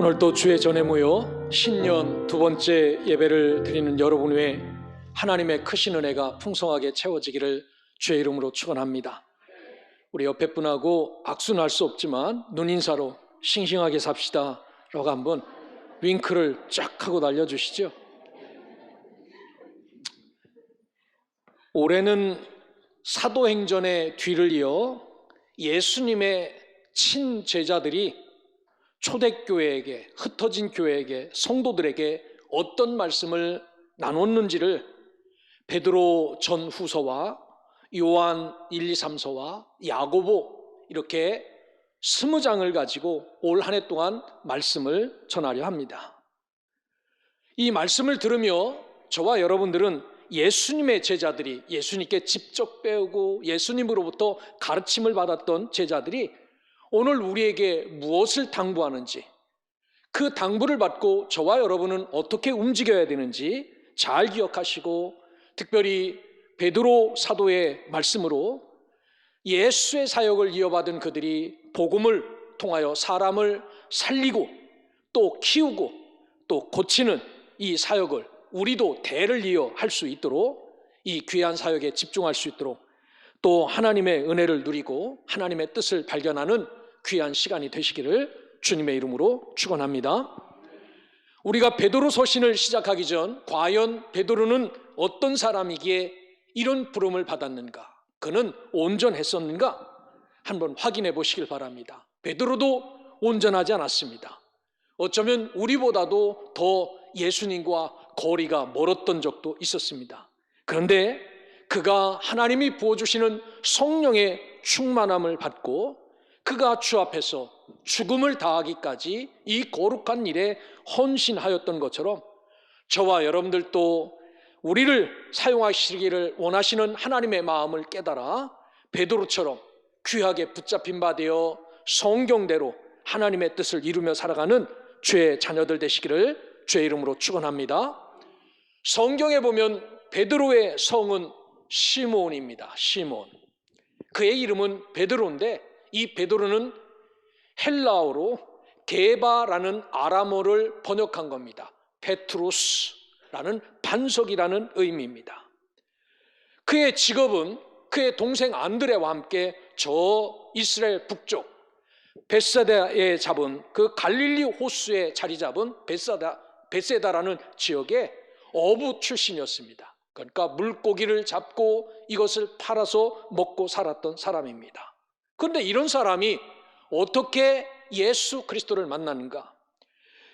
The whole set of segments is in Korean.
오늘도 주의 전에 모여 신년 두 번째 예배를 드리는 여러분 외에 하나님의 크신 은혜가 풍성하게 채워지기를 주의 이름으로 축원합니다. 우리 옆에 분하고 악수는 할 수 없지만 눈인사로 싱싱하게 삽시다 라고 한번 윙크를 쫙 하고 날려주시죠. 올해는 사도행전의 뒤를 이어 예수님의 친제자들이 초대교회에게, 흩어진 교회에게, 성도들에게 어떤 말씀을 나눴는지를 베드로 전후서와 요한 1, 2, 3서와 야고보 이렇게 20장을 가지고 올 한 해 동안 말씀을 전하려 합니다. 이 말씀을 들으며 저와 여러분들은 예수님의 제자들이, 예수님께 직접 배우고 예수님으로부터 가르침을 받았던 제자들이 오늘 우리에게 무엇을 당부하는지, 그 당부를 받고 저와 여러분은 어떻게 움직여야 되는지 잘 기억하시고, 특별히 베드로 사도의 말씀으로 예수의 사역을 이어받은 그들이 복음을 통하여 사람을 살리고 또 키우고 또 고치는 이 사역을 우리도 대를 이어 할 수 있도록, 이 귀한 사역에 집중할 수 있도록, 또 하나님의 은혜를 누리고 하나님의 뜻을 발견하는 귀한 시간이 되시기를 주님의 이름으로 축원합니다. 우리가 베드로 서신을 시작하기 전 과연 베드로는 어떤 사람이기에 이런 부름을 받았는가, 그는 온전했었는가 한번 확인해 보시길 바랍니다. 베드로도 온전하지 않았습니다. 어쩌면 우리보다도 더 예수님과 거리가 멀었던 적도 있었습니다. 그런데 그가 하나님이 부어주시는 성령의 충만함을 받고 그가 주 앞에서 죽음을 다하기까지 이 거룩한 일에 헌신하였던 것처럼 저와 여러분들도 우리를 사용하시기를 원하시는 하나님의 마음을 깨달아 베드로처럼 귀하게 붙잡힌 바 되어 성경대로 하나님의 뜻을 이루며 살아가는 주의 자녀들 되시기를 주의 이름으로 축원합니다. 성경에 보면 베드로의 성은 시몬입니다. 시몬. 그의 이름은 베드로인데 이 베드로는 헬라어로 게바라는 아람어를 번역한 겁니다. 페트루스라는 반석이라는 의미입니다. 그의 직업은 그의 동생 안드레와 함께 저 이스라엘 북쪽 벳세다에 잡은, 그 갈릴리 호수에 자리 잡은 벳세다라는 지역의 어부 출신이었습니다. 그러니까 물고기를 잡고 이것을 팔아서 먹고 살았던 사람입니다. 그런데 이런 사람이 어떻게 예수 그리스도를 만나는가?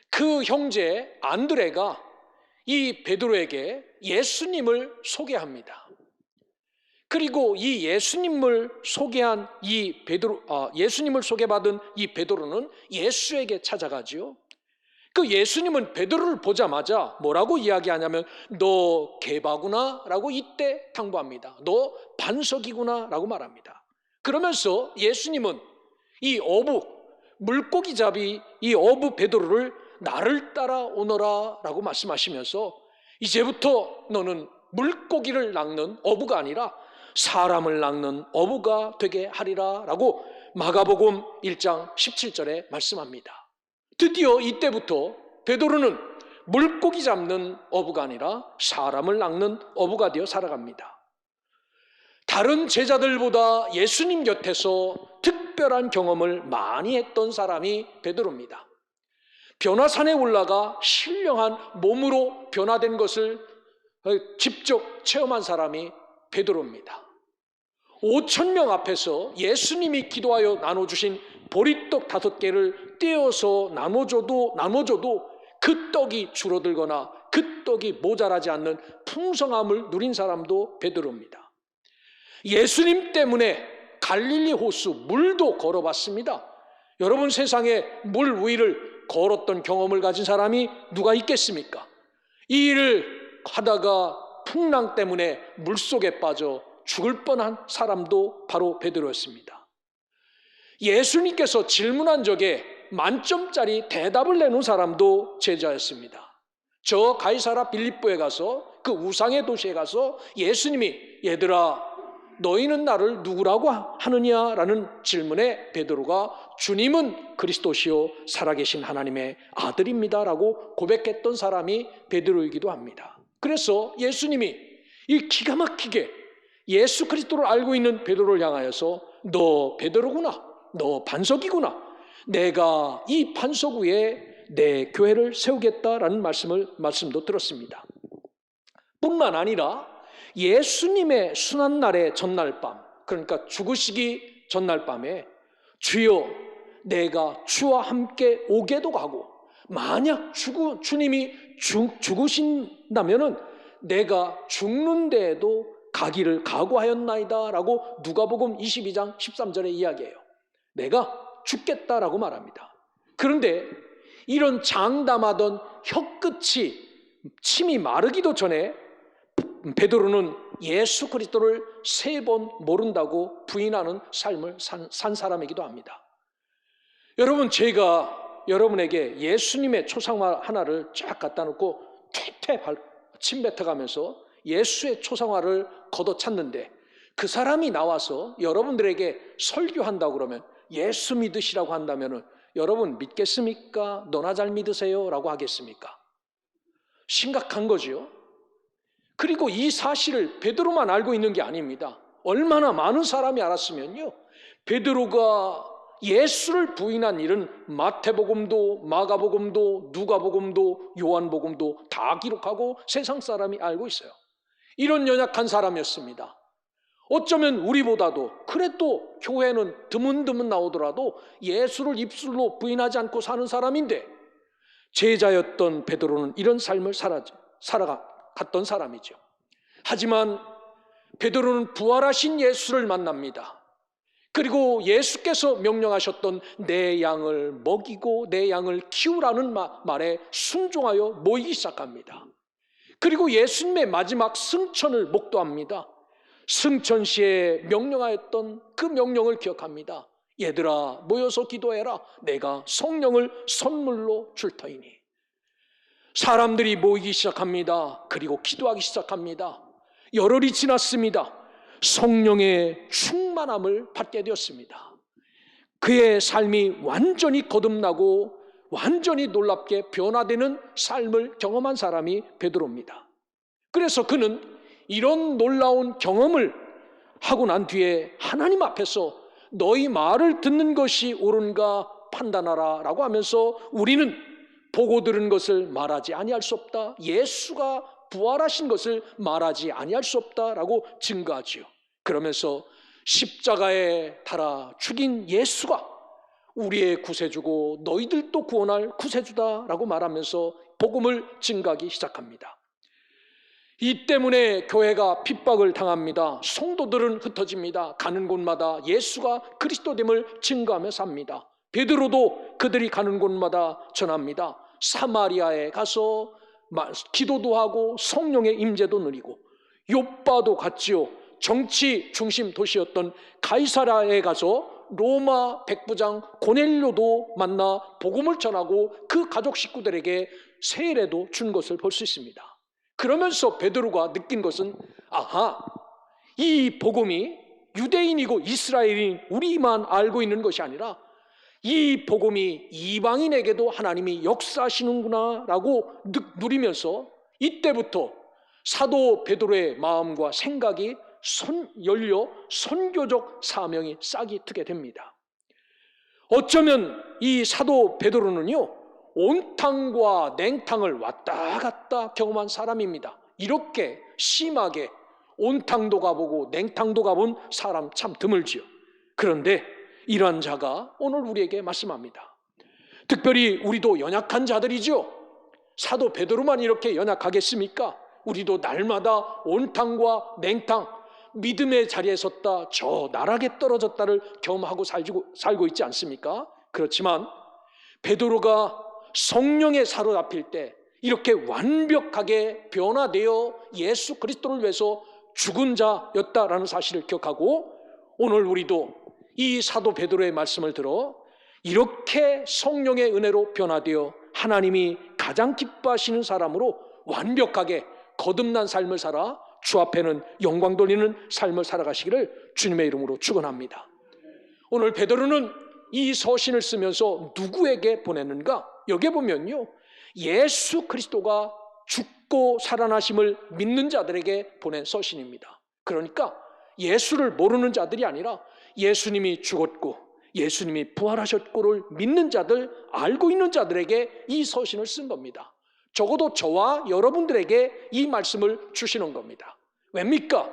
그 형제 안드레가 이 베드로에게 예수님을 소개합니다. 그리고 이 예수님을 소개한 예수님을 소개받은 이 베드로는 예수에게 찾아가지요. 그 예수님은 베드로를 보자마자 뭐라고 이야기하냐면 너 게바구나 라고 이때 당부합니다. 너 반석이구나 라고 말합니다. 그러면서 예수님은 이 어부, 물고기잡이 이 어부 베드로를 나를 따라오너라 라고 말씀하시면서 이제부터 너는 물고기를 낚는 어부가 아니라 사람을 낚는 어부가 되게 하리라 라고 마가복음 1장 17절에 말씀합니다. 드디어 이때부터 베드로는 물고기 잡는 어부가 아니라 사람을 낚는 어부가 되어 살아갑니다. 다른 제자들보다 예수님 곁에서 특별한 경험을 많이 했던 사람이 베드로입니다. 변화산에 올라가 신령한 몸으로 변화된 것을 직접 체험한 사람이 베드로입니다. 5,000명 앞에서 예수님이 기도하여 나눠주신 보리떡 5개를 떼어서 나눠줘도 그 떡이 줄어들거나 그 떡이 모자라지 않는 풍성함을 누린 사람도 베드로입니다. 예수님 때문에 갈릴리 호수 물도 걸어봤습니다. 여러분, 세상에 물 위를 걸었던 경험을 가진 사람이 누가 있겠습니까? 이 일을 하다가 풍랑 때문에 물속에 빠져 죽을 뻔한 사람도 바로 베드로였습니다. 예수님께서 질문한 적에 만점짜리 대답을 내놓은 사람도 제자였습니다. 저 가이사라 빌립보에 가서, 그 우상의 도시에 가서 예수님이 얘들아 너희는 나를 누구라고 하느냐라는 질문에 베드로가 주님은 그리스도시요 살아계신 하나님의 아들입니다라고 고백했던 사람이 베드로이기도 합니다. 그래서 예수님이 이 기가 막히게 예수 그리스도를 알고 있는 베드로를 향하여서 너 베드로구나, 너 반석이구나, 내가 이 반석 위에 내 교회를 세우겠다라는 말씀도 들었습니다. 뿐만 아니라 예수님의 순환날의 전날 밤, 그러니까 죽으시기 전날 밤에 주여 내가 주와 함께 오게도 가고 만약 주님이 죽으신다면은 내가 죽는 데에도 가기를 각오하였나이다 라고 누가복음 22장 13절에 이야기해요. 내가 죽겠다라고 말합니다. 그런데 이런 장담하던 혀끝이 침이 마르기도 전에 베드로는 예수 그리스도를 3번 모른다고 부인하는 삶을 산 사람이기도 합니다. 여러분, 제가 여러분에게 예수님의 초상화 하나를 쫙 갖다 놓고 퇴퇴 침 뱉어가면서 예수의 초상화를 걷어찼는데 그 사람이 나와서 여러분들에게 설교한다고 그러면 예수 믿으시라고 한다면 여러분 믿겠습니까? 너나 잘 믿으세요 라고 하겠습니까? 심각한 거죠. 그리고 이 사실을 베드로만 알고 있는 게 아닙니다. 얼마나 많은 사람이 알았으면요, 베드로가 예수를 부인한 일은 마태복음도 마가복음도 누가복음도 요한복음도 다 기록하고 세상 사람이 알고 있어요. 이런 연약한 사람이었습니다. 어쩌면 우리보다도, 그래도 교회는 드문드문 나오더라도 예수를 입술로 부인하지 않고 사는 사람인데 제자였던 베드로는 이런 삶을 살아갔던 사람이죠. 하지만 베드로는 부활하신 예수를 만납니다. 그리고 예수께서 명령하셨던 내 양을 먹이고 내 양을 키우라는 말에 순종하여 모이기 시작합니다. 그리고 예수님의 마지막 승천을 목도합니다. 승천 시에 명령하였던 그 명령을 기억합니다. 얘들아 모여서 기도해라. 내가 성령을 선물로 줄 터이니. 사람들이 모이기 시작합니다. 그리고 기도하기 시작합니다. 열흘이 지났습니다. 성령의 충만함을 받게 되었습니다. 그의 삶이 완전히 거듭나고 완전히 놀랍게 변화되는 삶을 경험한 사람이 베드로입니다. 그래서 그는 이런 놀라운 경험을 하고 난 뒤에 하나님 앞에서 너희 말을 듣는 것이 옳은가 판단하라 라고 하면서 우리는 보고 들은 것을 말하지 아니할 수 없다, 예수가 부활하신 것을 말하지 아니할 수 없다라고 증거하지요. 그러면서 십자가에 달아 죽인 예수가 우리의 구세주고 너희들도 구원할 구세주다라고 말하면서 복음을 증거하기 시작합니다. 이 때문에 교회가 핍박을 당합니다. 성도들은 흩어집니다. 가는 곳마다 예수가 그리스도됨을 증거하며 삽니다. 베드로도 그들이 가는 곳마다 전합니다. 사마리아에 가서 기도도 하고 성령의 임재도 누리고, 욥바도 갔지요. 정치 중심 도시였던 가이사랴에 가서 로마 백부장 고넬료도 만나 복음을 전하고 그 가족 식구들에게 세례도 준 것을 볼 수 있습니다. 그러면서 베드로가 느낀 것은, 아하, 이 복음이 유대인이고 이스라엘인 우리만 알고 있는 것이 아니라 이 복음이 이방인에게도 하나님이 역사하시는구나 라고 누리면서 이때부터 사도 베드로의 마음과 생각이 열려 선교적 사명이 싹이 트게 됩니다. 어쩌면 이 사도 베드로는요, 온탕과 냉탕을 왔다 갔다 경험한 사람입니다. 이렇게 심하게 온탕도 가보고 냉탕도 가본 사람 참 드물지요. 그런데 이러한 자가 오늘 우리에게 말씀합니다. 특별히 우리도 연약한 자들이죠. 사도 베드로만 이렇게 연약하겠습니까? 우리도 날마다 온탕과 냉탕, 믿음의 자리에 섰다 저 나락에 떨어졌다를 경험하고 살고 있지 않습니까? 그렇지만 베드로가 성령에 사로잡힐 때 이렇게 완벽하게 변화되어 예수 그리스도를 위해서 죽은 자였다라는 사실을 기억하고, 오늘 우리도 이 사도 베드로의 말씀을 들어 이렇게 성령의 은혜로 변화되어 하나님이 가장 기뻐하시는 사람으로 완벽하게 거듭난 삶을 살아 주 앞에는 영광 돌리는 삶을 살아가시기를 주님의 이름으로 축원합니다. 오늘 베드로는 이 서신을 쓰면서 누구에게 보냈는가? 여기에 보면요, 예수 그리스도가 죽고 살아나심을 믿는 자들에게 보낸 서신입니다. 그러니까 예수를 모르는 자들이 아니라 예수님이 죽었고 예수님이 부활하셨고를 믿는 자들, 알고 있는 자들에게 이 서신을 쓴 겁니다. 적어도 저와 여러분들에게 이 말씀을 주시는 겁니다. 왜입니까?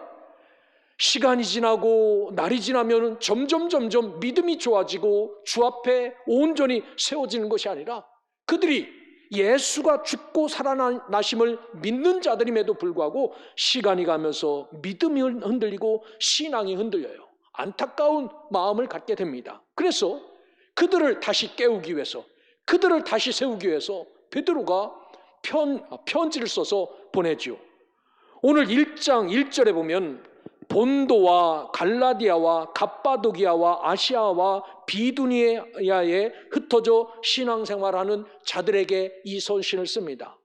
시간이 지나고 날이 지나면 점점 믿음이 좋아지고 주 앞에 온전히 세워지는 것이 아니라 그들이 예수가 죽고 살아나심을 믿는 자들임에도 불구하고 시간이 가면서 믿음이 흔들리고 신앙이 흔들려요. 안타까운 마음을 갖게 됩니다. 그래서 그들을 다시 깨우기 위해서, 그들을 다시 세우기 위해서 베드로가 편지를 써서 보내죠. 오늘 1장 1절에 보면 본도와 갈라디아와 갑바도기아와 아시아와 비두니아에 흩어져 신앙생활하는 자들에게 이 서신을 씁니다.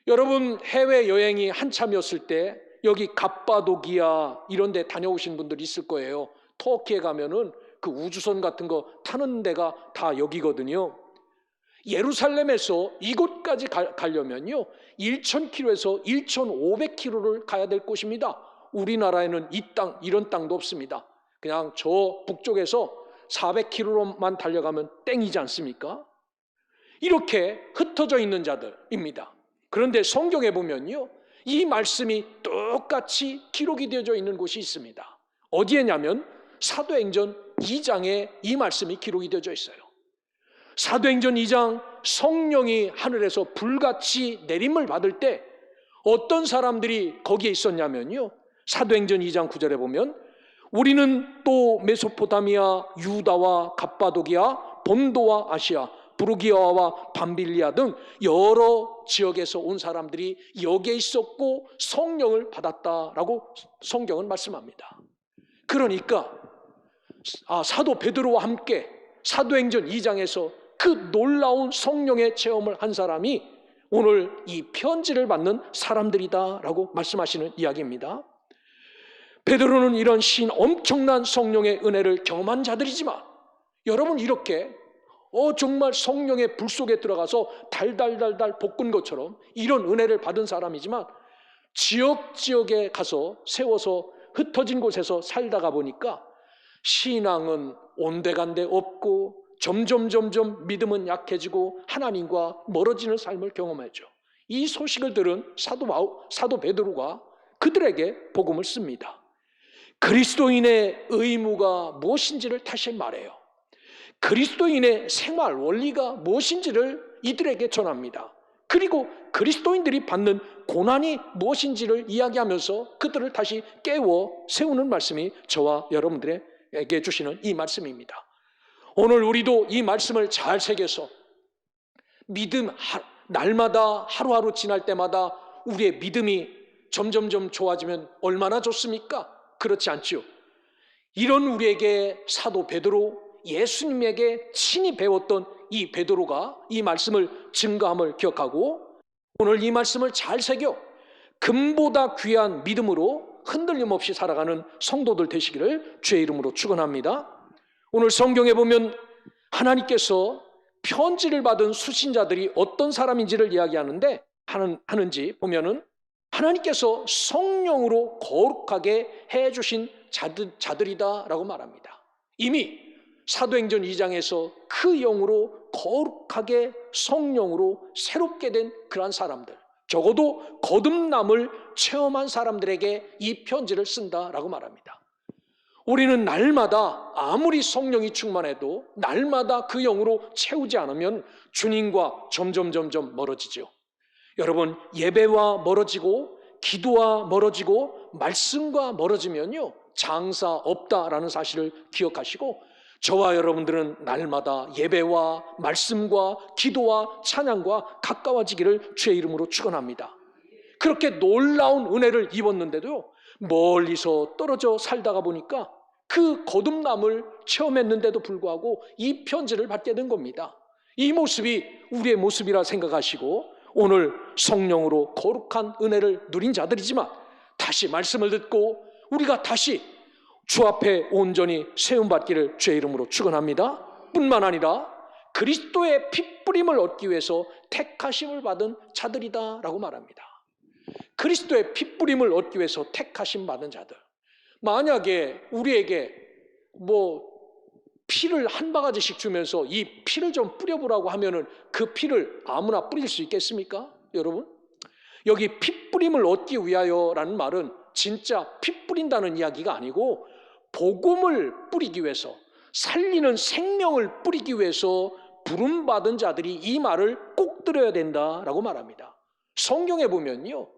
여러분, 해외여행이 한참이었을 때 여기 갑바도기아 이런 데 다녀오신 분들이 있을 거예요. 터키에 가면은 그 우주선 같은 거 타는 데가 다 여기거든요. 예루살렘에서 이곳까지 가려면요 1,000km에서 1,500km를 가야 될 곳입니다. 우리나라에는 이런 땅도 없습니다. 그냥 저 북쪽에서 400km만 달려가면 땡이지 않습니까? 이렇게 흩어져 있는 자들입니다. 그런데 성경에 보면요 이 말씀이 똑같이 기록이 되어져 있는 곳이 있습니다. 어디에냐면 사도행전 2장에 이 말씀이 기록이 되어져 있어요. 사도행전 2장, 성령이 하늘에서 불같이 내림을 받을 때 어떤 사람들이 거기에 있었냐면요, 사도행전 2장 9절에 보면 우리는 또 메소포타미아, 유다와 갑바도기아, 본도와 아시아, 부르기아와 밤빌리아 등 여러 지역에서 온 사람들이 여기에 있었고 성령을 받았다라고 성경은 말씀합니다. 그러니까 사도 베드로와 함께 사도행전 2장에서 그 놀라운 성령의 체험을 한 사람이 오늘 이 편지를 받는 사람들이다라고 말씀하시는 이야기입니다. 베드로는 이런 엄청난 성령의 은혜를 경험한 자들이지만 여러분 이렇게 정말 성령의 불 속에 들어가서 달달달달 볶은 것처럼 이런 은혜를 받은 사람이지만 지역에 가서 세워서 흩어진 곳에서 살다가 보니까 신앙은 온데간데 없고 점점 믿음은 약해지고 하나님과 멀어지는 삶을 경험하죠. 이 소식을 들은 사도 베드로가 그들에게 복음을 씁니다. 그리스도인의 의무가 무엇인지를 다시 말해요. 그리스도인의 생활 원리가 무엇인지를 이들에게 전합니다. 그리고 그리스도인들이 받는 고난이 무엇인지를 이야기하면서 그들을 다시 깨워 세우는 말씀이 저와 여러분들에게 주시는 이 말씀입니다. 오늘 우리도 이 말씀을 잘 새겨서 날마다 하루하루 지날 때마다 우리의 믿음이 점점 좋아지면 얼마나 좋습니까? 그렇지 않지요. 이런 우리에게 사도 베드로, 예수님에게 친히 배웠던 이 베드로가 이 말씀을 증거함을 기억하고 오늘 이 말씀을 잘 새겨 금보다 귀한 믿음으로 흔들림 없이 살아가는 성도들 되시기를 주의 이름으로 축원합니다. 오늘 성경에 보면 하나님께서 편지를 받은 수신자들이 어떤 사람인지를 이야기하는데 하는지 보면은 하나님께서 성령으로 거룩하게 해주신 자들이다라고 말합니다. 이미 사도행전 2장에서 그 영으로 거룩하게 성령으로 새롭게 된 그러한 사람들, 적어도 거듭남을 체험한 사람들에게 이 편지를 쓴다라고 말합니다. 우리는 날마다 아무리 성령이 충만해도 날마다 그 영으로 채우지 않으면 주님과 점점 멀어지죠. 여러분, 예배와 멀어지고 기도와 멀어지고 말씀과 멀어지면요 장사 없다라는 사실을 기억하시고 저와 여러분들은 날마다 예배와 말씀과 기도와 찬양과 가까워지기를 주의 이름으로 축원합니다. 그렇게 놀라운 은혜를 입었는데도 멀리서 떨어져 살다가 보니까 그 거듭남을 체험했는데도 불구하고 이 편지를 받게 된 겁니다. 이 모습이 우리의 모습이라 생각하시고 오늘 성령으로 거룩한 은혜를 누린 자들이지만 다시 말씀을 듣고 우리가 다시 주 앞에 온전히 세움받기를 주의 이름으로 축원합니다. 뿐만 아니라 그리스도의 핏뿌림을 얻기 위해서 택하심을 받은 자들이다라고 말합니다. 그리스도의 핏뿌림을 얻기 위해서 택하심 받은 자들. 만약에 우리에게 피를 한 바가지씩 주면서 이 피를 좀 뿌려보라고 하면은 그 피를 아무나 뿌릴 수 있겠습니까? 여러분? 여기 피 뿌림을 얻기 위하여라는 말은 진짜 피 뿌린다는 이야기가 아니고 복음을 뿌리기 위해서, 살리는 생명을 뿌리기 위해서 부름받은 자들이 이 말을 꼭 들어야 된다라고 말합니다. 성경에 보면요,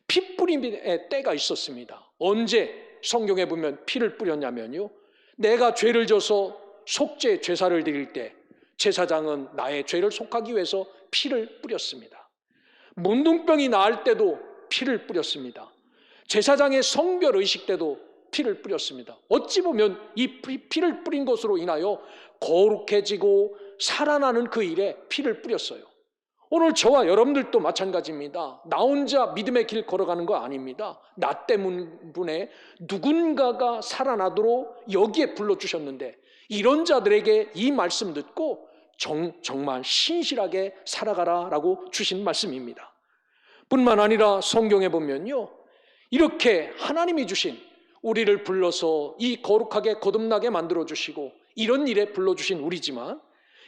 피 뿌림의 때가 있었습니다. 언제 성경에 보면 피를 뿌렸냐면요, 내가 죄를 져서 속죄 제사를 드릴 때 제사장은 나의 죄를 속하기 위해서 피를 뿌렸습니다. 문둥병이 나을 때도 피를 뿌렸습니다. 제사장의 성별 의식 때도 피를 뿌렸습니다. 어찌 보면 이 피를 뿌린 것으로 인하여 거룩해지고 살아나는 그 일에 피를 뿌렸어요. 오늘 저와 여러분들도 마찬가지입니다. 나 혼자 믿음의 길 걸어가는 거 아닙니다. 나 때문에 누군가가 살아나도록 여기에 불러주셨는데, 이런 자들에게 이 말씀 듣고 정말 신실하게 살아가라라고 주신 말씀입니다. 뿐만 아니라 성경에 보면요, 이렇게 하나님이 주신, 우리를 불러서 이 거룩하게 거듭나게 만들어주시고 이런 일에 불러주신 우리지만,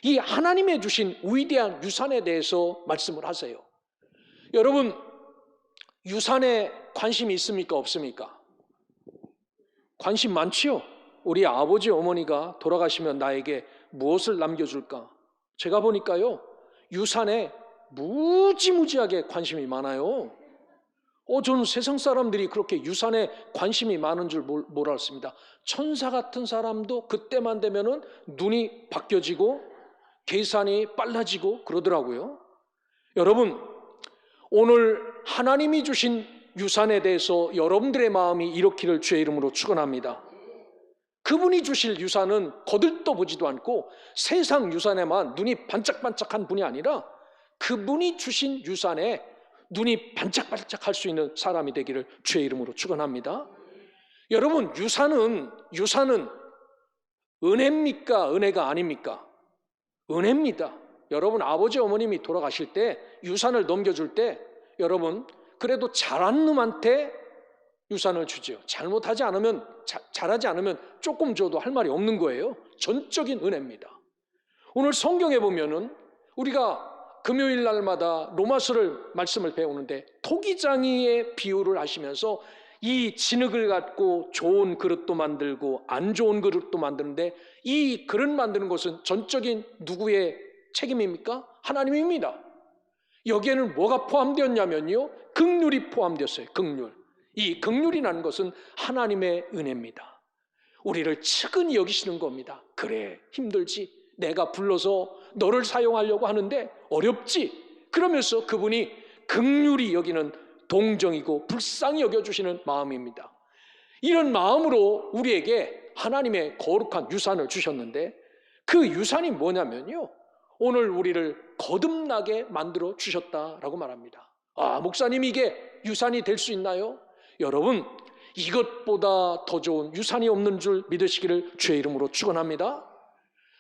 이 하나님의 주신 위대한 유산에 대해서 말씀을 하세요. 여러분, 유산에 관심이 있습니까? 없습니까? 관심 많지요? 우리 아버지 어머니가 돌아가시면 나에게 무엇을 남겨줄까? 제가 보니까요, 유산에 무지무지하게 관심이 많아요. 저는 세상 사람들이 그렇게 유산에 관심이 많은 줄 몰랐습니다. 천사 같은 사람도 그때만 되면은 눈이 바뀌어지고 계산이 빨라지고 그러더라고요. 여러분, 오늘 하나님이 주신 유산에 대해서 여러분들의 마음이 이렇기를 주의 이름으로 축원합니다. 그분이 주실 유산은 거들떠 보지도 않고 세상 유산에만 눈이 반짝반짝한 분이 아니라 그분이 주신 유산에 눈이 반짝반짝할 수 있는 사람이 되기를 주의 이름으로 축원합니다. 여러분, 유산은 은혜입니까? 은혜가 아닙니까? 은혜입니다. 여러분, 아버지 어머님이 돌아가실 때 유산을 넘겨줄 때 여러분, 그래도 잘한 놈한테 유산을 주죠. 잘하지 않으면 조금 줘도 할 말이 없는 거예요. 전적인 은혜입니다. 오늘 성경에 보면은 우리가 금요일 날마다 로마서를 말씀을 배우는데 토기장이의 비유를 하시면서 이 진흙을 갖고 좋은 그릇도 만들고 안 좋은 그릇도 만드는데, 이 그릇 만드는 것은 전적인 누구의 책임입니까? 하나님입니다. 여기에는 뭐가 포함되었냐면요, 긍휼이 포함되었어요. 긍휼. 이 긍휼이라는 것은 하나님의 은혜입니다. 우리를 측은히 여기시는 겁니다. 그래, 힘들지, 내가 불러서 너를 사용하려고 하는데 어렵지, 그러면서 그분이 긍휼히 여기는 동정이고 불쌍히 여겨주시는 마음입니다. 이런 마음으로 우리에게 하나님의 거룩한 유산을 주셨는데, 그 유산이 뭐냐면요, 오늘 우리를 거듭나게 만들어 주셨다라고 말합니다. 목사님, 이게 유산이 될 수 있나요? 여러분, 이것보다 더 좋은 유산이 없는 줄 믿으시기를 주의 이름으로 축원합니다.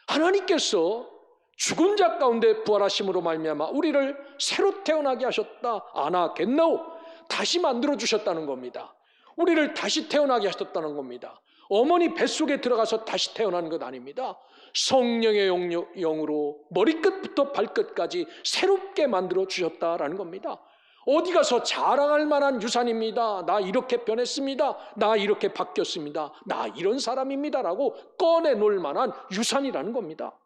하나님께서 죽은 자 가운데 부활하심으로 말미암아 우리를 새로 태어나게 하셨다. 아나겟나오, 다시 만들어 주셨다는 겁니다. 우리를 다시 태어나게 하셨다는 겁니다. 어머니 뱃속에 들어가서 다시 태어나는 것 아닙니다. 성령의 영으로 머리끝부터 발끝까지 새롭게 만들어 주셨다라는 겁니다. 어디 가서 자랑할 만한 유산입니다. 나 이렇게 변했습니다. 나 이렇게 바뀌었습니다. 나 이런 사람입니다 라고 꺼내놓을 만한 유산이라는 겁니다.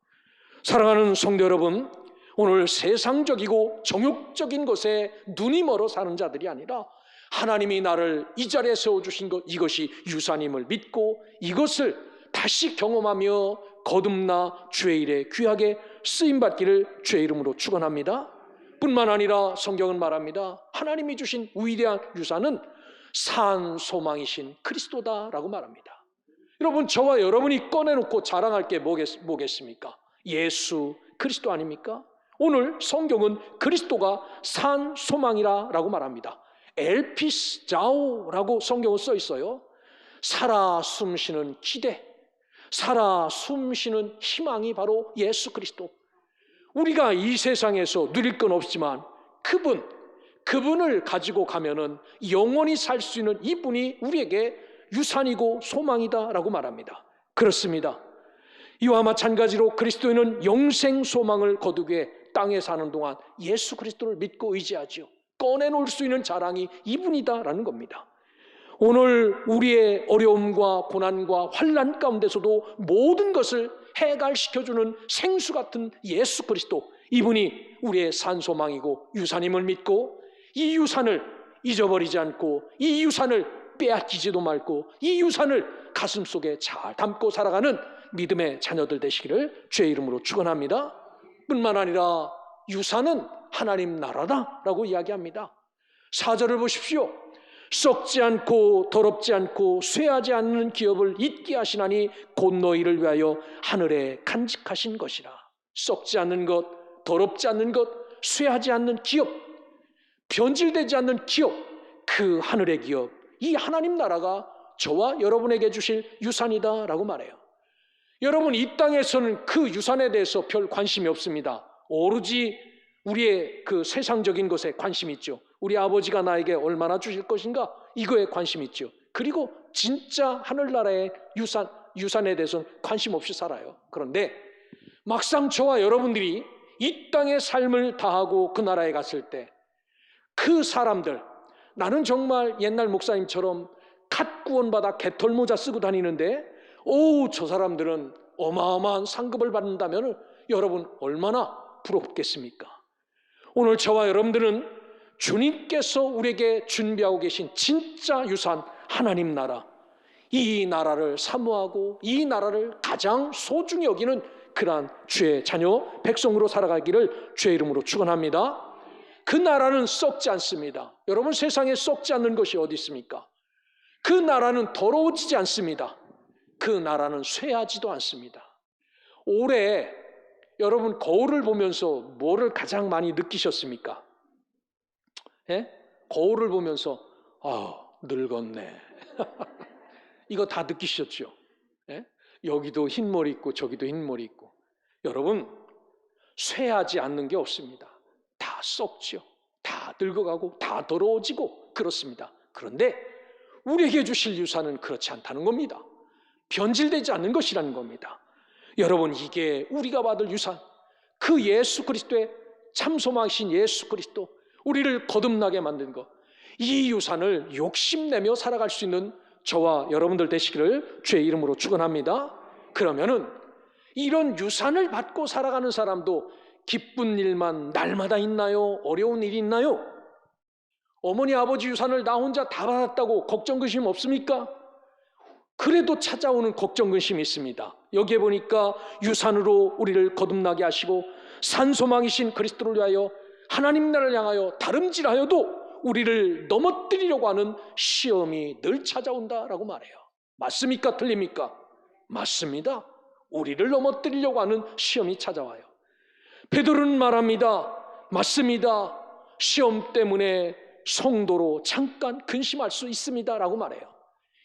사랑하는 성도 여러분, 오늘 세상적이고 정욕적인 것에 눈이 멀어 사는 자들이 아니라 하나님이 나를 이 자리에 세워주신 것, 이것이 유산임을 믿고 이것을 다시 경험하며 거듭나 주의 일에 귀하게 쓰임받기를 주의 이름으로 축원합니다. 뿐만 아니라 성경은 말합니다. 하나님이 주신 위대한 유산은 산 소망이신 그리스도다라고 말합니다. 여러분, 저와 여러분이 꺼내놓고 자랑할 게 뭐겠습니까? 예수 그리스도 아닙니까? 오늘 성경은 그리스도가 산 소망이라고 말합니다. 엘피스 자오라고 성경에 써 있어요. 살아 숨쉬는 기대, 살아 숨쉬는 희망이 바로 예수 그리스도. 우리가 이 세상에서 누릴 건 없지만 그분을 가지고 가면은 영원히 살 수 있는 이분이 우리에게 유산이고 소망이다라고 말합니다. 그렇습니다. 이와 마찬가지로 그리스도인은 영생 소망을 거두기 위해 땅에 사는 동안 예수 그리스도를 믿고 의지하죠. 꺼내놓을 수 있는 자랑이 이분이다라는 겁니다. 오늘 우리의 어려움과 고난과 환난 가운데서도 모든 것을 해갈시켜주는 생수 같은 예수 그리스도, 이분이 우리의 산소망이고 유산임을 믿고 이 유산을 잊어버리지 않고 이 유산을 빼앗기지도 말고 이 유산을 가슴속에 잘 담고 살아가는 믿음의 자녀들 되시기를 주의 이름으로 축원합니다. 뿐만 아니라 유산은 하나님 나라다라고 이야기합니다. 4절을 보십시오. 썩지 않고 더럽지 않고 쇠하지 않는 기업을 잊게 하시나니 곧 너희를 위하여 하늘에 간직하신 것이라. 썩지 않는 것, 더럽지 않는 것, 쇠하지 않는 기업, 변질되지 않는 기업, 그 하늘의 기업, 이 하나님 나라가 저와 여러분에게 주실 유산이다라고 말해요. 여러분, 이 땅에서는 그 유산에 대해서 별 관심이 없습니다. 오로지 우리의 그 세상적인 것에 관심이 있죠. 우리 아버지가 나에게 얼마나 주실 것인가, 이거에 관심이 있죠. 그리고 진짜 하늘나라의 유산에 대해서는 관심 없이 살아요. 그런데 막상 저와 여러분들이 이 땅의 삶을 다하고 그 나라에 갔을 때 그 사람들, 나는 정말 옛날 목사님처럼 갓 구원받아 개털모자 쓰고 다니는데 저 사람들은 어마어마한 상급을 받는다면 여러분 얼마나 부럽겠습니까? 오늘 저와 여러분들은 주님께서 우리에게 준비하고 계신 진짜 유산, 하나님 나라, 이 나라를 사모하고 이 나라를 가장 소중히 여기는 그러한 주의 자녀 백성으로 살아가기를 주의 이름으로 축원합니다. 그 나라는 썩지 않습니다. 여러분, 세상에 썩지 않는 것이 어디 있습니까? 그 나라는 더러워지지 않습니다. 그 나라는 쇠하지도 않습니다. 올해 여러분 거울을 보면서 뭐를 가장 많이 느끼셨습니까? 예? 거울을 보면서 늙었네. 이거 다 느끼셨죠? 예? 여기도 흰머리 있고 저기도 흰머리 있고. 여러분, 쇠하지 않는 게 없습니다. 다 썩죠. 다 늙어가고 다 더러워지고 그렇습니다. 그런데 우리에게 주실 유산은 그렇지 않다는 겁니다. 변질되지 않는 것이라는 겁니다. 여러분, 이게 우리가 받을 유산, 그 예수 그리스도의 참소망이신 예수 그리스도, 우리를 거듭나게 만든 것, 이 유산을 욕심내며 살아갈 수 있는 저와 여러분들 되시기를 주의 이름으로 축원합니다. 그러면은 이런 유산을 받고 살아가는 사람도 기쁜 일만 날마다 있나요? 어려운 일이 있나요? 어머니 아버지 유산을 나 혼자 다 받았다고 걱정 근심 없습니까? 그래도 찾아오는 걱정 근심이 있습니다. 여기에 보니까 유산으로 우리를 거듭나게 하시고 산소망이신 그리스도를 위하여 하나님 나라를 향하여 다름질하여도 우리를 넘어뜨리려고 하는 시험이 늘 찾아온다라고 말해요. 맞습니까? 틀립니까? 맞습니다. 우리를 넘어뜨리려고 하는 시험이 찾아와요. 베드로는 말합니다. 맞습니다. 시험 때문에 성도로 잠깐 근심할 수 있습니다 라고 말해요.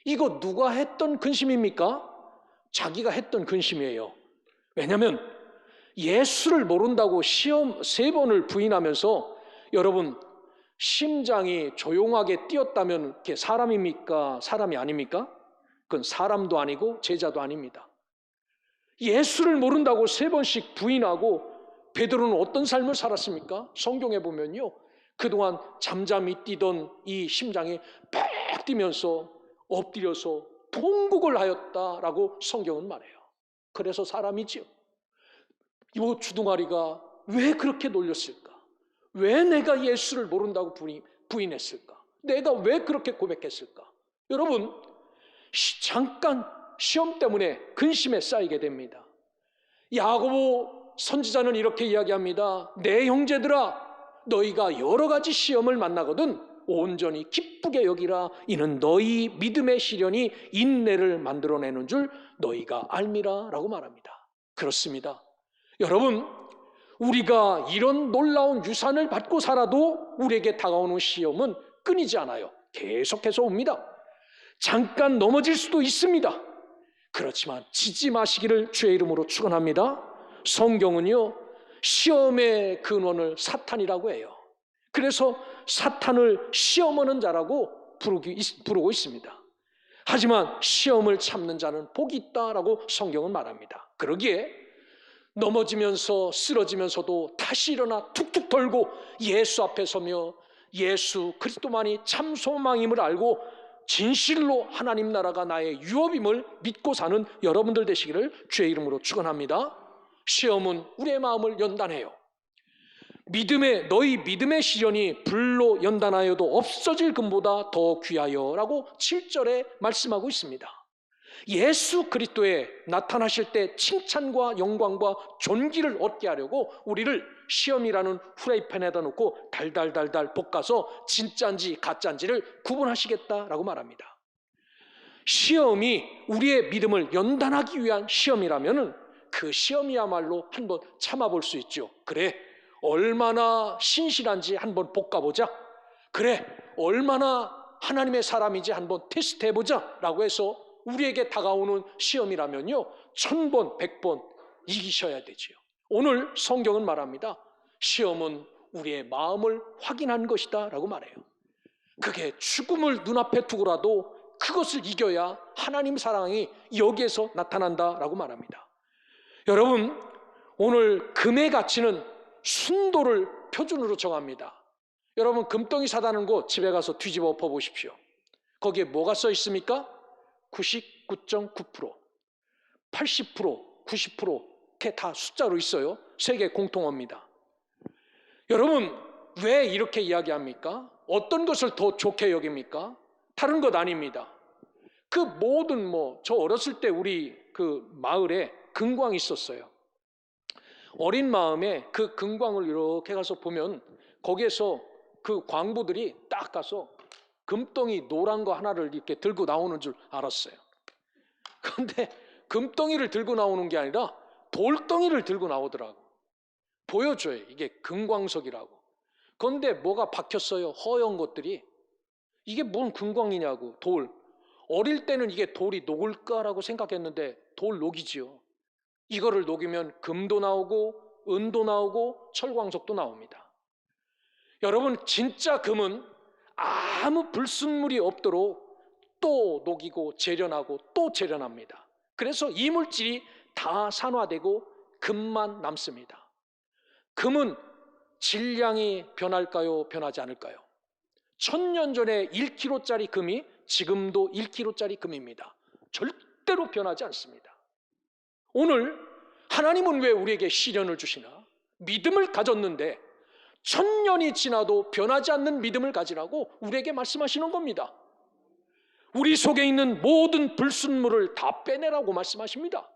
이거 누가 했던 근심입니까? 자기가 했던 근심이에요. 왜냐하면 예수를 모른다고 시험 3번을 부인하면서 여러분, 심장이 조용하게 뛰었다면 그게 사람입니까? 사람이 아닙니까? 그건 사람도 아니고 제자도 아닙니다. 예수를 모른다고 3번씩 부인하고 베드로는 어떤 삶을 살았습니까? 성경에 보면요, 그동안 잠잠히 뛰던 이 심장이 빽 뛰면서 엎드려서 통곡을 하였다라고 성경은 말해요. 그래서 사람이지요. 이 주둥아리가 왜 그렇게 놀렸을까? 왜 내가 예수를 모른다고 부인했을까? 내가 왜 그렇게 고백했을까? 여러분, 잠깐 시험 때문에 근심에 쌓이게 됩니다. 야고보 선지자는 이렇게 이야기합니다. 내 형제들아, 너희가 여러 가지 시험을 만나거든 온전히 기쁘게 여기라. 이는 너희 믿음의 시련이 인내를 만들어내는 줄 너희가 알미라 라고 말합니다. 그렇습니다. 여러분, 우리가 이런 놀라운 유산을 받고 살아도 우리에게 다가오는 시험은 끊이지 않아요. 계속해서 옵니다. 잠깐 넘어질 수도 있습니다. 그렇지만 지지 마시기를 주의 이름으로 축원합니다. 성경은요, 시험의 근원을 사탄이라고 해요. 그래서 사탄을 시험하는 자라고 부르고 있습니다. 하지만 시험을 참는 자는 복이 있다라고 성경은 말합니다. 그러기에 넘어지면서 쓰러지면서도 다시 일어나 툭툭 털고 예수 앞에 서며 예수 그리스도만이 참 소망임을 알고 진실로 하나님 나라가 나의 유업임을 믿고 사는 여러분들 되시기를 주의 이름으로 축원합니다. 시험은 우리의 마음을 연단해요. 너희 믿음의 시련이 불로 연단하여도 없어질 금보다 더 귀하여라고 7절에 말씀하고 있습니다. 예수 그리스도에 나타나실 때 칭찬과 영광과 존귀를 얻게 하려고 우리를 시험이라는 후라이팬에다 놓고 달달달달 볶아서 진짜인지 가짜인지를 구분하시겠다라고 말합니다. 시험이 우리의 믿음을 연단하기 위한 시험이라면 그 시험이야말로 한번 참아볼 수 있죠. 그래, 얼마나 신실한지 한번 볶아보자. 그래, 얼마나 하나님의 사람인지 한번 테스트해보자 라고 해서 우리에게 다가오는 시험이라면요, 1000번, 100번 이기셔야 되지요. 오늘 성경은 말합니다. 시험은 우리의 마음을 확인한 것이다 라고 말해요. 그게 죽음을 눈앞에 두고라도 그것을 이겨야 하나님 사랑이 여기에서 나타난다라고 말합니다. 여러분, 오늘 금의 가치는 순도를 표준으로 정합니다. 여러분, 금덩이 사다는 곳 집에 가서 뒤집어 엎어보십시오. 거기에 뭐가 써 있습니까? 99.9%, 80%, 90% 이렇게 다 숫자로 있어요. 세계 공통어입니다. 여러분, 왜 이렇게 이야기합니까? 어떤 것을 더 좋게 여깁니까? 다른 것 아닙니다. 그 모든 저 어렸을 때 우리 그 마을에 금광이 있었어요. 어린 마음에 그 금광을 이렇게 가서 보면 거기에서 그 광부들이 딱 가서 금덩이 노란 거 하나를 이렇게 들고 나오는 줄 알았어요. 그런데 금덩이를 들고 나오는 게 아니라 돌덩이를 들고 나오더라고. 보여줘요. 이게 금광석이라고. 그런데 뭐가 박혔어요. 허연 것들이. 이게 뭔 금광이냐고. 돌. 어릴 때는 이게 돌이 녹을까라고 생각했는데 돌 녹이지요. 이거를 녹이면 금도 나오고 은도 나오고 철광석도 나옵니다. 여러분, 진짜 금은 아무 불순물이 없도록 또 녹이고 재련하고 또 재련합니다. 그래서 이물질이 다 산화되고 금만 남습니다. 금은 질량이 변할까요? 변하지 않을까요? 1000년 전에 1kg짜리 금이 지금도 1kg짜리 금입니다. 절대로 변하지 않습니다. 오늘 하나님은 왜 우리에게 시련을 주시나? 믿음을 가졌는데 1000년이 지나도 변하지 않는 믿음을 가지라고 우리에게 말씀하시는 겁니다. 우리 속에 있는 모든 불순물을 다 빼내라고 말씀하십니다.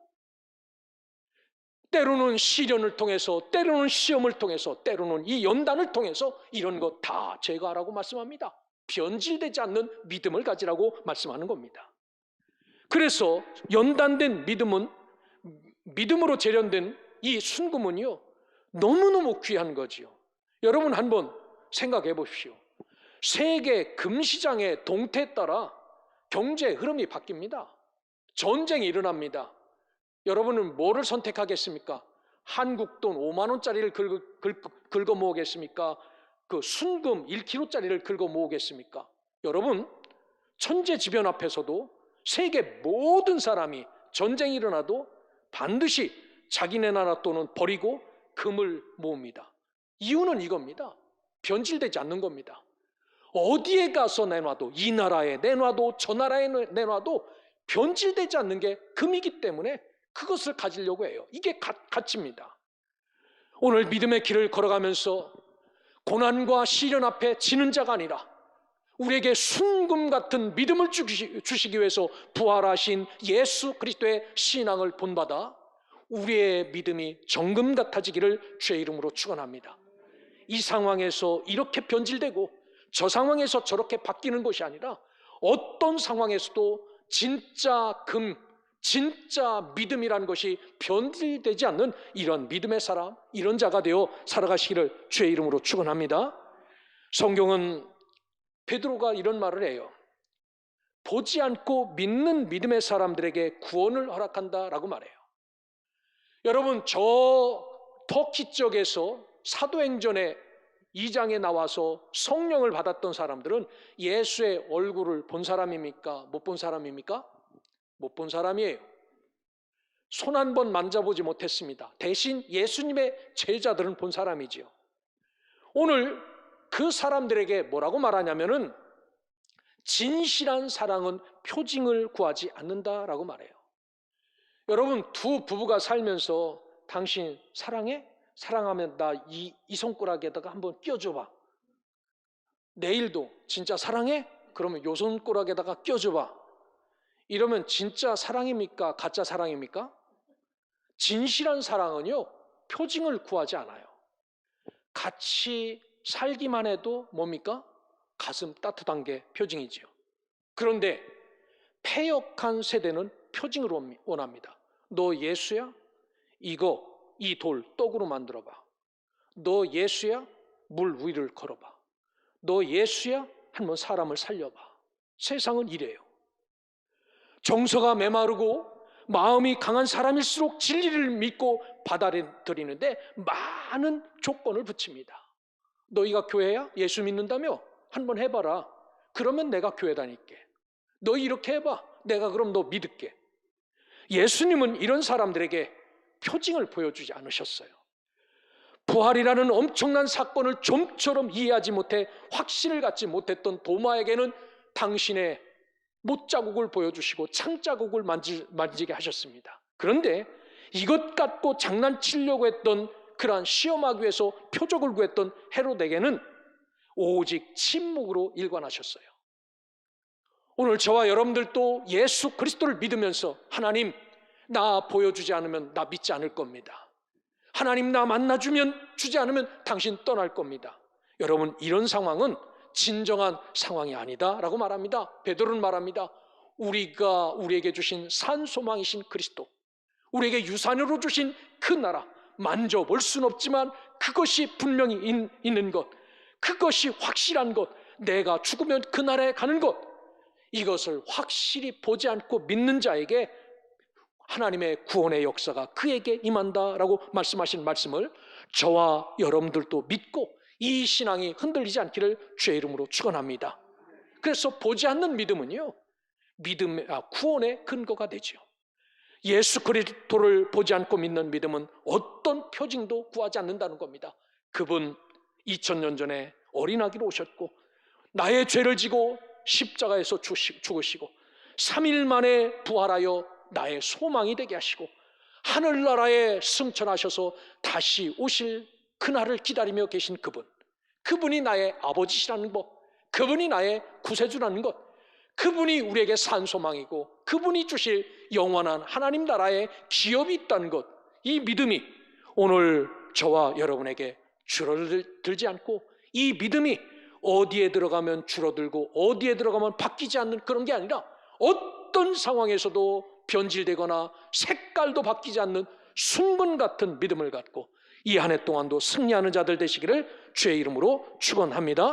때로는 시련을 통해서, 때로는 시험을 통해서, 때로는 이 연단을 통해서 이런 것 다 제거하라고 말씀합니다. 변질되지 않는 믿음을 가지라고 말씀하는 겁니다. 그래서 연단된 믿음은, 믿음으로 재련된 이 순금은요, 너무너무 귀한 거지요. 여러분 한번 생각해 보십시오. 세계 금시장의 동태에 따라 경제 흐름이 바뀝니다. 전쟁이 일어납니다. 여러분은 뭐를 선택하겠습니까? 한국 돈 5만 원짜리를 긁어 모으겠습니까? 그 순금 1kg짜리를 긁어 모으겠습니까? 여러분, 천재지변 앞에서도 세계 모든 사람이 전쟁이 일어나도 반드시 자기네 나라 돈은 버리고 금을 모읍니다. 이유는 이겁니다. 변질되지 않는 겁니다. 어디에 가서 내놔도, 이 나라에 내놔도 저 나라에 내놔도 변질되지 않는 게 금이기 때문에 그것을 가지려고 해요. 이게 가치입니다. 오늘 믿음의 길을 걸어가면서 고난과 시련 앞에 지는 자가 아니라 우리에게 순금 같은 믿음을 주시기 위해서 부활하신 예수 그리스도의 신앙을 본받아 우리의 믿음이 정금 같아지기를 주의 이름으로 축원합니다. 이 상황에서 이렇게 변질되고 저 상황에서 저렇게 바뀌는 것이 아니라 어떤 상황에서도 진짜 금, 진짜 믿음이라는 것이 변질되지 않는 이런 믿음의 사람, 이런 자가 되어 살아가시기를 주의 이름으로 축원합니다. 성경은 베드로가 이런 말을 해요. 보지 않고 믿는 믿음의 사람들에게 구원을 허락한다라고 말해요. 여러분, 저 터키 쪽에서 사도행전의 2장에 나와서 성령을 받았던 사람들은 예수의 얼굴을 본 사람입니까? 못 본 사람입니까? 못 본 사람이에요. 손 한 번 만져보지 못했습니다. 대신 예수님의 제자들은 본 사람이지요. 오늘 그 사람들에게 뭐라고 말하냐면은 진실한 사랑은 표징을 구하지 않는다라고 말해요. 여러분, 두 부부가 살면서 당신 사랑해? 사랑하면 나 이 손가락에다가 한번 끼워줘봐. 내일도 진짜 사랑해? 그러면 요 손가락에다가 끼워줘봐. 이러면 진짜 사랑입니까? 가짜 사랑입니까? 진실한 사랑은요, 표징을 구하지 않아요. 같이 살기만 해도 뭡니까? 가슴 따뜻한 게 표징이지요. 그런데 패역한 세대는 표징을 원합니다. 너 예수야? 이 돌 떡으로 만들어봐. 너 예수야? 물 위를 걸어봐. 너 예수야? 한번 사람을 살려봐. 세상은 이래요. 정서가 메마르고 마음이 강한 사람일수록 진리를 믿고 받아들이는데 많은 조건을 붙입니다. 너희가 교회야? 예수 믿는다며? 한번 해봐라. 그러면 내가 교회 다닐게. 너 이렇게 해봐. 내가 그럼 너 믿을게. 예수님은 이런 사람들에게 표징을 보여주지 않으셨어요. 부활이라는 엄청난 사건을 좀처럼 이해하지 못해 확신을 갖지 못했던 도마에게는 당신의 못자국을 보여주시고 창자국을 만지게 하셨습니다. 그런데 이것 갖고 장난치려고 했던, 그러한 시험하기 위해서 표적을 구했던 헤롯에게는 오직 침묵으로 일관하셨어요. 오늘 저와 여러분들도 예수 그리스도를 믿으면서 하나님, 나 보여주지 않으면 나 믿지 않을 겁니다. 하나님, 나 만나주면, 주지 않으면 당신 떠날 겁니다. 여러분, 이런 상황은 진정한 상황이 아니다라고 말합니다. 베드로는 말합니다. 우리가 우리에게 주신 산 소망이신 그리스도, 우리에게 유산으로 주신 그 나라, 만져볼 수는 없지만 그것이 분명히 있는 것, 그것이 확실한 것, 내가 죽으면 그 나라에 가는 것, 이것을 확실히 보지 않고 믿는 자에게 하나님의 구원의 역사가 그에게 임한다라고 말씀하신 말씀을 저와 여러분들도 믿고 이 신앙이 흔들리지 않기를 주의 이름으로 축원합니다. 그래서 보지 않는 믿음은요, 구원의 근거가 되죠. 예수 그리스도를 보지 않고 믿는 믿음은 어떤 표징도 구하지 않는다는 겁니다. 그분 2000년 전에 어린아기로 오셨고 나의 죄를 지고 십자가에서 죽으시고 3일 만에 부활하여 나의 소망이 되게 하시고 하늘나라에 승천하셔서 다시 오실 그날을 기다리며 계신 그분이 나의 아버지시라는 것, 그분이 나의 구세주라는 것, 그분이 우리에게 산 소망이고 그분이 주실 영원한 하나님 나라의 기업이 있다는 것, 이 믿음이 오늘 저와 여러분에게 줄어들지 않고, 이 믿음이 어디에 들어가면 줄어들고 어디에 들어가면 바뀌지 않는 그런 게 아니라 어떤 상황에서도 변질되거나 색깔도 바뀌지 않는 순금 같은 믿음을 갖고 이 한 해 동안도 승리하는 자들 되시기를 주의 이름으로 축원합니다.